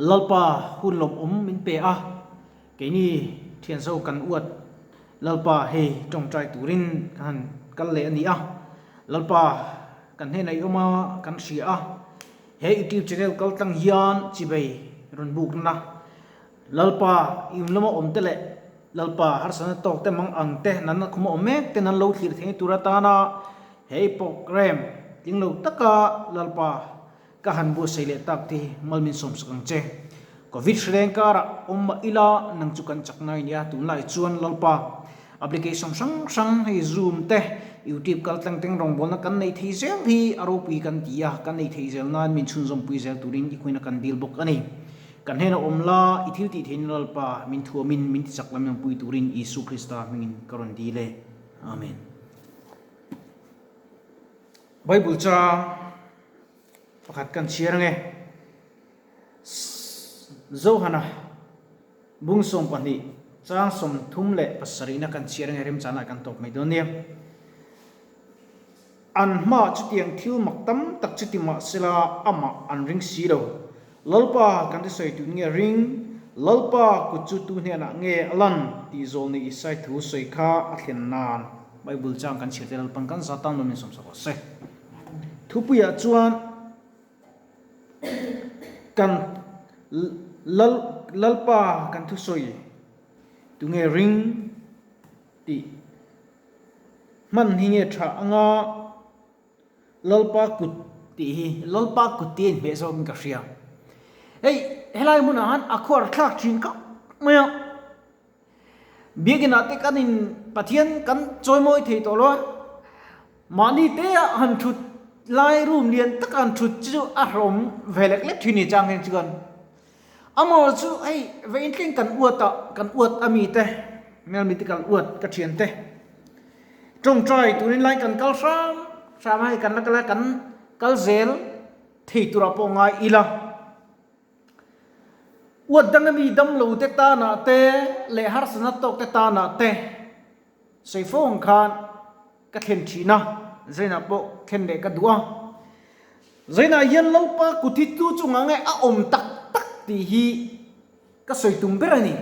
lalpa hun lom min pe a ke ni thian so kan uat lalpa he tong trai turin kan le ani a lalpa kan he nai oma kan sia a he youtube channel kal tang hian chi bei ron buk na lalpa im lama om te le lalpa har sana tok te mang ang te nan khum om mek te nan lo thir the turata na he program ting lo taka lalpa ka han bu sei le tak ti malmin som sakang che covid shreng kara ila nang chukan chaknai nia tu lai chuan lalpa application sang hei zoom te youtube kal tlang teng rong bolna kan nei thei zel hi aro pui kan tia kan nei thei zel nan min chun zom pui zel turin i khoina kan dil bok ani kan hena omla i thiu ti thein lalpa min thu min ti chaklam yang pui turin Isu Krista mingin karon dile amen. Bible cha pakhat kan share nge zohana bungsom pani chang som thum le pasarina kan share nge rem chana kan tok mai donia an ma chutiang thil maktam tak chutima sila ama an ring si do lalpa kan ti soi tu nge ring lalpa ku chu tu ne na nge alan ti zol ni isai thu soi kha a thlen nan Bible chang kan share tel pang kan satan lo min som sa ko se thupuya chuan kan lalpa kan thu soi tu nge ring ti man hi nge tha anga lalpa kut tin be so ka ria ei helai mun han akhor thak thin ka maya biegina te kanin pathian kan choimoi thei to lo mani te han thut lai room lian takan thut chu a rom velek le thini chang hen chuan amol chu ei vein tling kan uat ami te mel mi te kan uat ka thian te trong trai tunin lai kan kal sam hai kan la kan kal zel thei tura po ngai ila uat dang mi dam lo te ta na te le har sana tok te ta na te sei phong khan ka thlen thina zaina po khen de ka duwa zaina yen lo pa kuthi tu chunga nge a om tak ti hi ka soi tum berani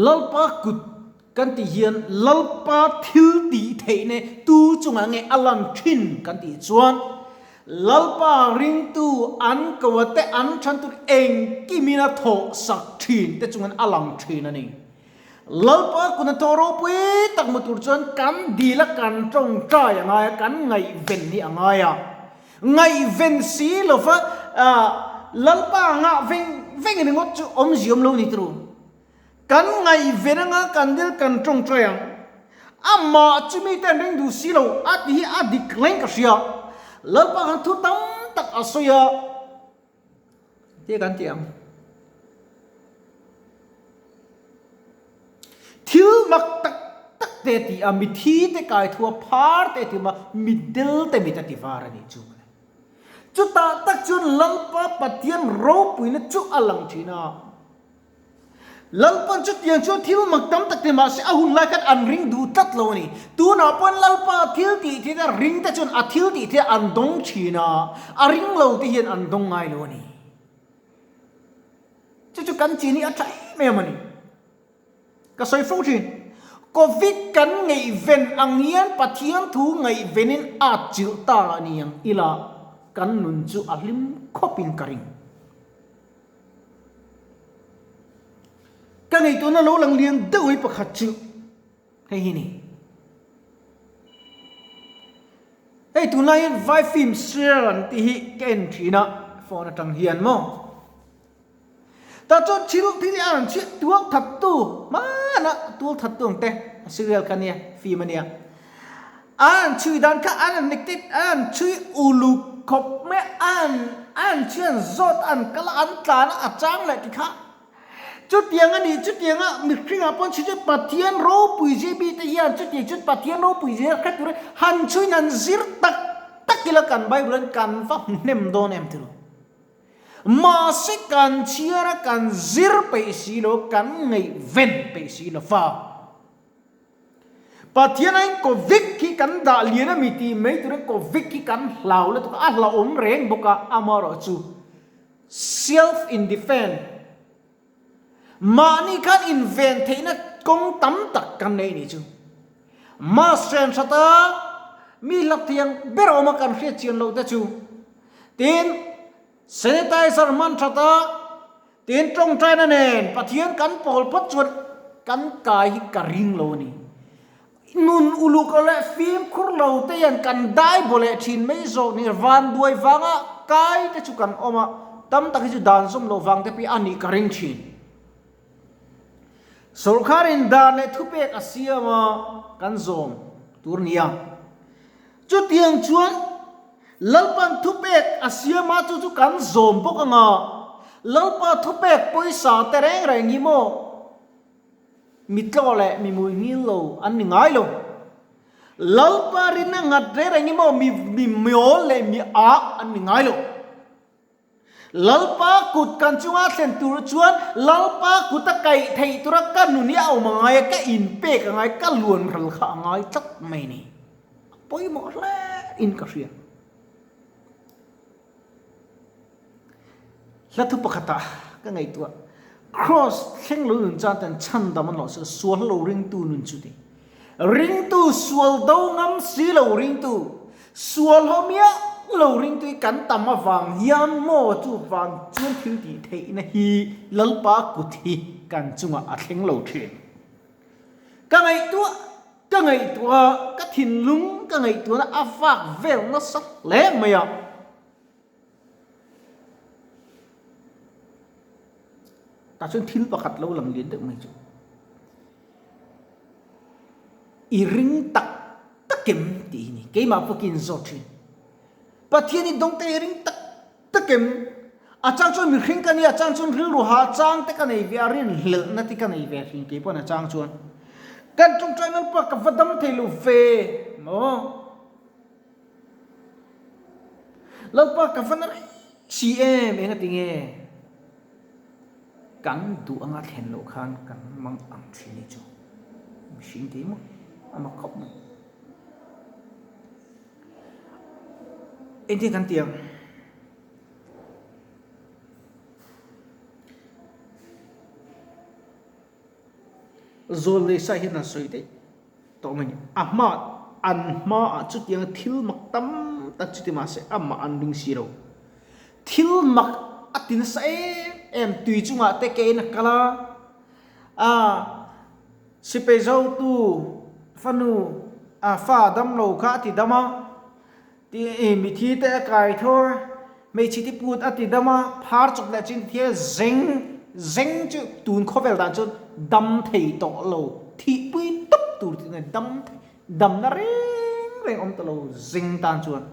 lalpa kut kan ti hian lalpa thil ti theine tu chunga nge alam thin kan ti chuan lalpa ring tu an kawate an than tu eng kimina tho sak thin te chungan alam thin ani lalpa kuna toro pui tak mutur chuan kan dila kan tong trai anga kan ngai ven ni anga ya ngai ven si lofa lalpa nga veng ni ngot chu om ziom lo ni tru kan ngai ven nga kan dil kan tong trai amma chumi ten ring du si lo at hi adik leng ka sia lalpa kan thu tam tak asoya te kan tiang thil mak tak te ti ami thi te kai thua phar te ti ma middle te mi ta ti var ani chu chu ta tak chun lalpa pathian ro puina chu alang thina lalpan chu tiang chu thil mak tam tak te ma se ahun lai kat an ring du tat lo ni tu na pon lalpa thil ti ti da ring ta chun a thil ti the an dong thina a ring lo ti hian an dong ngai lo ni chu kan chi ni a thai me mani ka soi phong thin covid kan ngei ven angian pathian thu ngei venin a chil ta niang ila kan nun chu alim khopin karing kan ngei to na lo lang liang doi pakhat chu hei hi ni ei tu nai vai film sian ti hi ken thina phone tang hian mo ta cho chil thi an chi tuak that tu ma na tuak that tu te serial kan ya film ania an chui dan ka an niktit an chui ulu khop me an chen zot an kala an tla na achang le ti kha chút tiếng anh đi chút tiếng á mình khi nào bọn chút pathian ro bùi gì bị tai hian chút tiếng chút pathian ro bùi gì khách rồi han chui nan zir tak kila kan Bible kan pháp nem don em thử mà sẽ kan chia ra kan zir pe si lo kan ngei ven pe si lo fa pathian anh có vic khi kan da liena miti mấy tụi có vic khi kan lao là tụi ăn lao om reng boka amaro chu self in defense mà ni kan invent thế na công tắm tắc kan này ni chứ mà sen sa ta mi lap tiang bero ma kan khia chian lo ta chu tin sanitizer man sa ta tin trong trai na nen pathian kan pol pat chuột kan kai hi karing lo ni nun ulu ko le phim khur lo te yan kan dai bole thin Mizo ni van duai wanga kai te chu kan oma tam tak chu dan som lo wang te pi ani karing thin Sorkarin dan le Thupui Asia ma kan zom turnia chu tiang chuan lalpan Thupui Asia ma chu kan zom bok anga lalpa Thupui poisa tereng re ngi mo mitlo le mi mui ngil lo an ni ngai lo lalpa rin na ngat re ngi mo mi myo le mi a an ni ngai lo lalpa kut kan chunga thlen tur chuan lalpa kuta kai thei tura kan nu ni au mangai ka in pe ka ngai ka luan ral kha ngai tak mai ni poi mo le in ka ria la thu pakhata ka ngai tua cross theng lu nun chan tan chan da man lo so sual lo ring tu nun chu ti ring tu sual do ngam si lo ring tu sual homia lo ring tu kan tam ma wang yam mo chu wang chuan thil ti thei na hi lalpa ku thi kan chunga a theng lo thin ka ngai tua ka thin lung ka ngai tua na afak vel na sak le maya ta chuan thil pakhat lo lang lien deuh mai chu i ring tak takem ti ni keima pokin zo thin pathian ni Dawngtea ring tak takem achang chuan mi hring ka ni achang chuan ril ru ha chang te ka nei ve arin hlel na ti ka nei ve hring ke pon achang chuan kan tung trai nan pa ka vadam theilu ve mo lalpa ka vanar cm enga tinge kan du anga thlen lo khan kan mang ang thini chu machine ke mo ama khop mo enti kan tiang zol le sai hin na soi te to mani ama an ma chu tiang thil mak tam ta chu ti ma se ama an ding siro thil mak atin sa em tùy chung te ke na kala si pe zo tu fanu fa dam lo kha ti dama ti mi thi te kai thor me chi ti put ati dama phar chok la chin thia zeng chu tun khovel dan chu dam thei to lo thi pui tup tur ti na dam na reng om to lo zeng tan chuan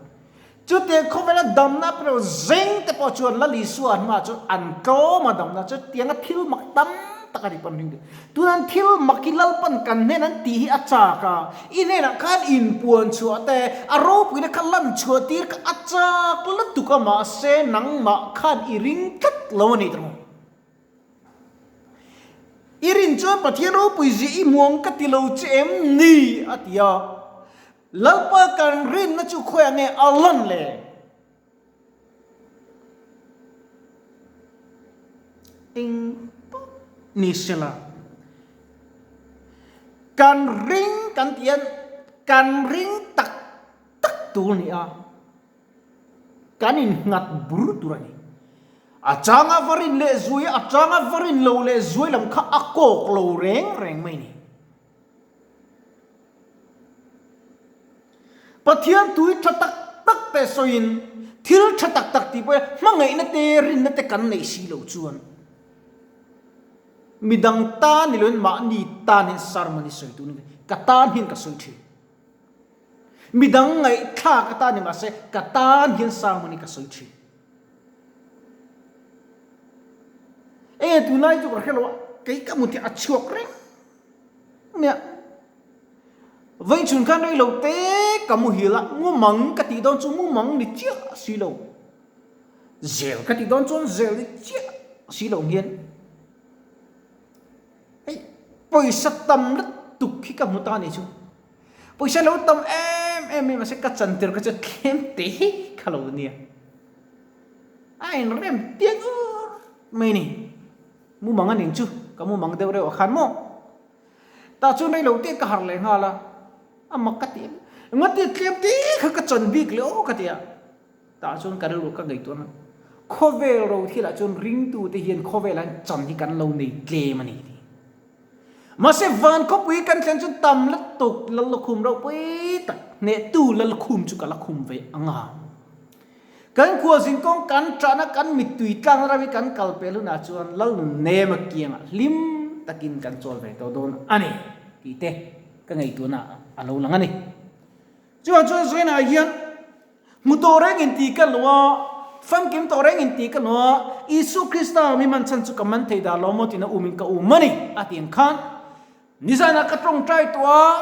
chút tiền không phải là đầm na pero zing te po chuan la li suan ma chu an ko ma dam na chu tiang a thil mak tam takari pan ring tu nan thil makilal pan kan ne nan ti hi acha ka ine na khan in puan chu ate a ro pu ne khalan chu tir ka acha la tu ka ma se nang ma khan i ring kat lo ni tro irin chu pathian ro pu ji i muang ka ti lo chem ni atia lalpa kan rin na chu khoya nge alon le ing ni sela kan ring kan tian kan ring tak tu ni a kan in ngat buru turani achanga varin le zui achanga varin lo le zui lam kha akok lo reng mai ni pathian tui thatak tak te soin thil thatak tak ti pe mangai na te rin na te kan nei si lo chuan midang ta ni lon ma ni ta ni sarmani soi tu ni ka ta hin ka soi thi midang ngai tha ka ta ni ma se ka ta hin sarmani ka soi thi tu nai chu ka khelo kai ka mu ti achuak reng ne vậy chúng ta đây lâu té cả một hiểu là mua mắng cái tí đón chúng mua mắng đi chia xí lâu dẻo cái tí đón chúng dẻo đi chia xí lâu nghiền ấy bây giờ tâm rất tục khi cả một ta này chú bây giờ lâu tâm em mà sẽ cắt chân tiền cái chân kém té cả lâu nè ai rem tiếng mày nè mu mang anh chú kamu mang đâu đâu khăn mo ta chú này lâu tiết cả hàng lên hà là mặc cái tiệm ngắt tiết tiệm tí cái chân big leo cái tiệm ta chú cái đâu cái ngày tuần khó về rồi thì là chú ring tu thì hiện khó về là chân thì cái lâu này lê mà nè mà sẽ van có quý căn chân chú tầm lắc tục lắc khum đâu quý tật nè tu lắc khum chú cả lắc khum về ăn à kan khua sin kong kan trana kan mit tui tlang ra vi kan kalpe lu na chuan lo ne ma kiang lim takin kan chol ve to don ani ki te ka ngai tu na alo lang ani chuan zoi na hian mu to reng in ti ka lo fam kim to reng in ti ka lo isu krista mi man chan chu ka man thei da lo mo ti na umin ka u mani atien khan nizana ka trong trai to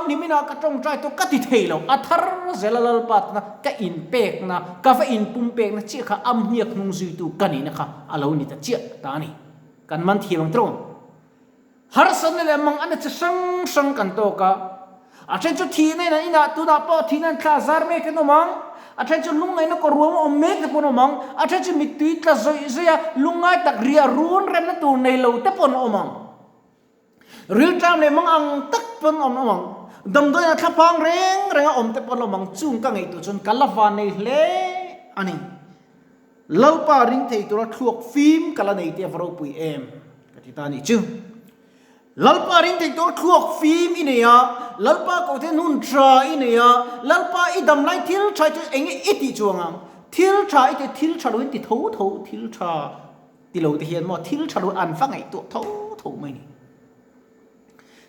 nimina ka trong trai to ka ti thei lo athar zelalal pat na ka in pek na ka fa in pum pek na chi kha am hiak nung zui tu kani na kha alo ni ta chi ta ni kan man thi bang tron har san le mang an cha sang sang kan to ka a chen chu thi ne na ina tu na po thi nan kha zar me ke no mang a chen chu lungai na ko ruam om me ke no mang a chen chu mit tui tla zoi zia lungai tak ria run ren na tu nei lo te pon omang real time ne mang ang tak pon omang dam doi na thapang reng reng om te pon omang chung ka ngai tu chun kalawa nei hle ani lalpa ring thei tu ra thuak phim kala nei te vro pui em ka ti ta ni chu lalpa ring thei tu thuak phim ineya lalpa ko the nun tra ineya lalpa idam lai thil chai chu eng iti chuanga thil tra ite thil cha lu ti tho tho thil tra ti lo ti hian mo thil cha lu an fa ngai tu tho tho mai ni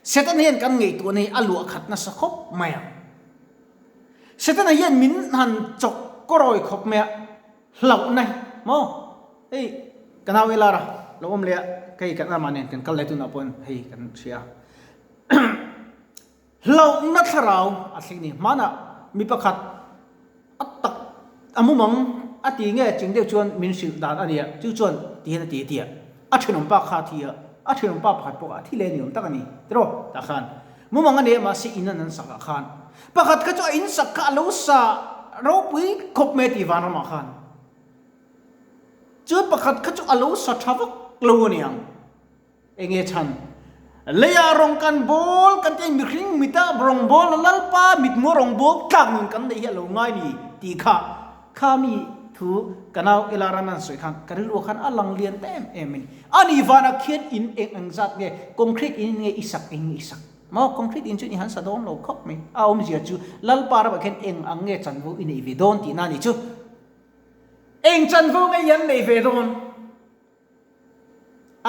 setan hian kan ngei tu nei alu khat na sa khop maya setan hian min han chok koroi khop maya lau nai mo ei kanau ela ra lo om le kai kan na manen kan kal le tu na pon hei kan sia lau na tharau a thini mana mi pakhat atak amumang ati nge chingde chuan min sil dan ania chu chuan ti na ti ti a thinom pa kha thia a thinom pa phat po a thi le niom tak ani tro ta khan mumang ane ma si inan an saka khan pakhat ka chu in sak ka lo sa ro pui khop me ti van ma khan chu pakhat ka chu alo sa thavak lo niang enge chan leya rong kan bol kan te mi khring mita rong bol lalpa mit mo rong bol tak nun kan dei lo ngai ni ti kha khami thu kanau elaranan soi khan karil khan alang lian tem emin ani vana khiet in eng angjat nge concrete in nge isak eng isak ma concrete in chu ni han sa don lo khop me a om zia chu lalpa ra ba khen eng ang nge chan vu in ve don ti na ni chu eng chan vu nge yan nei ve don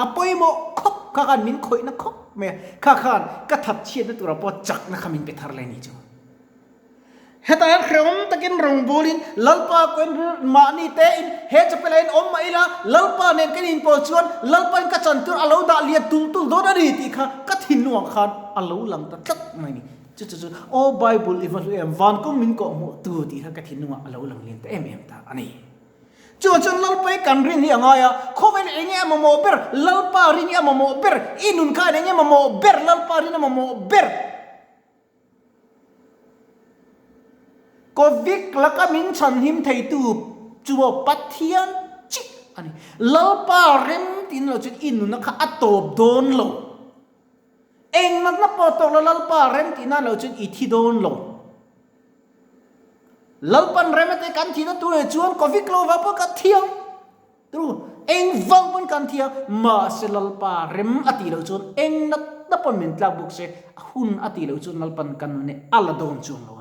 apoi mo khop ka kan min khoi na khop me kha khan ka thap chien na tura po chak na khamin pe thar le ni chu heta khrom takin rong bolin lalpa koin ma ni te in he chapelain om ma ila lalpa nen ken in po chuan lalpa ka chan tur alo da lia tul tul do da ri ti kha ka thin nuang khan alo lang ta tlak mai ni chu chu chu o bible even em van ko min ko mo tu ti ha ka thin nuang alo lang lin te em ta ani chu chu lalpa kan rin hi anga ya khovel enge ma mo ber lalpa rin ya ma mo ber inun kha enge ma mo ber lalpa rin ma mo ber Kovik laka min chan him thei tu chuo pathian chi ani lalpa rem tin lo chin inu na kha atop don lo eng na po to lalpa rem tin na lo chin I thi don lo lalpan rem te kan thi na tu e chuan kovik lo va po ka thiang tu eng vang pon kan thia ma se lalpa rem ati lo chun eng na pon min tlak buk se hun ati lo chun lalpan kan ne ala don chun lo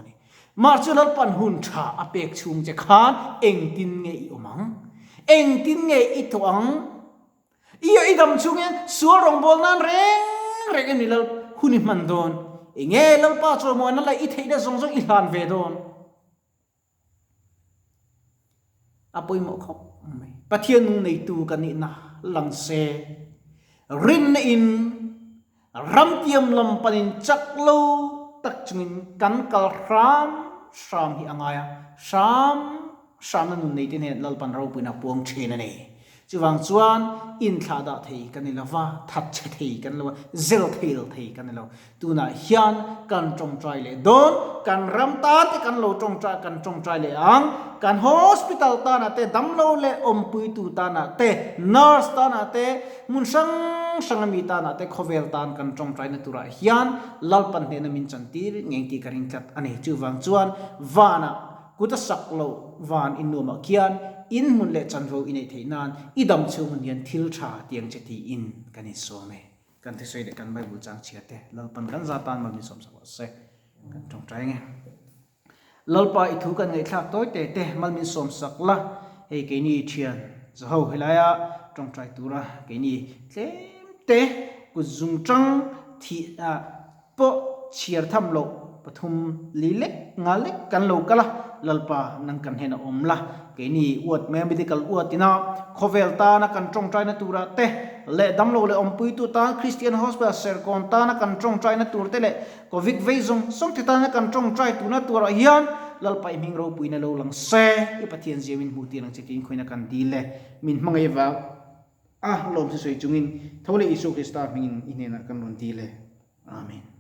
marchulal pan hun tha apek chung che khan eng tin nge I omang eng tin nge I thoang iyo idam chung en suar rong bol nan reng reng ni lal huni man don enge lal pa cho mo na lai I theida zong zong I hlan ve don apoi mo khop pathian nu nei tu kan ni na lang se rin in ram tiam lam panin chak lo tak chungin kan kal ram sam hi angaya sam na nun nei tin he lalpan ro pina puang thina nei chuwang chuan in thla da thei kan ilawa that che thei kan lo zel thei kan lo tuna hian kan trong trai le don kan ram ta te kan lo trong trai le ang kan hospital ta na te dam lo le om pui tu ta na te nurse ta na te mun sang mi ta na te khovel tan kan trong trai na tura hian lalpan ne na min chantir ngeng ti karing chat ani chuwang chuan vana kuta saklo van in no ma kian in mun le chanro in ei theinan idam chung nian thil tha tiang che ti in kani so me kan the sei de kan bible chang chiate lalpan kan zatan ma mi som sa se kan trong trai nge lalpa I thu kan ngai thak toy te mal min som sakla ei ke ni thian zo hilaya trong trai tura ke ni tlem te ku zung chang thi a po chiar tham lo pathum lilek ngalek kan lo kala lalpa nang kan hena omla ke ni uat me medical uatina khovel ta na kan trong trai na tura te le damlo le ompui tu ta Christian hospital ser kon ta na kan trong trai na tur te le covid veizong som te ta na kan trong trai tu na tura hian lalpa iming ro pui na lo lang se I pathian jemin huti lang chekin khoina kan dile min mangai wa lom se soi chungin thole isu krista mingin inena kan ron dile amen.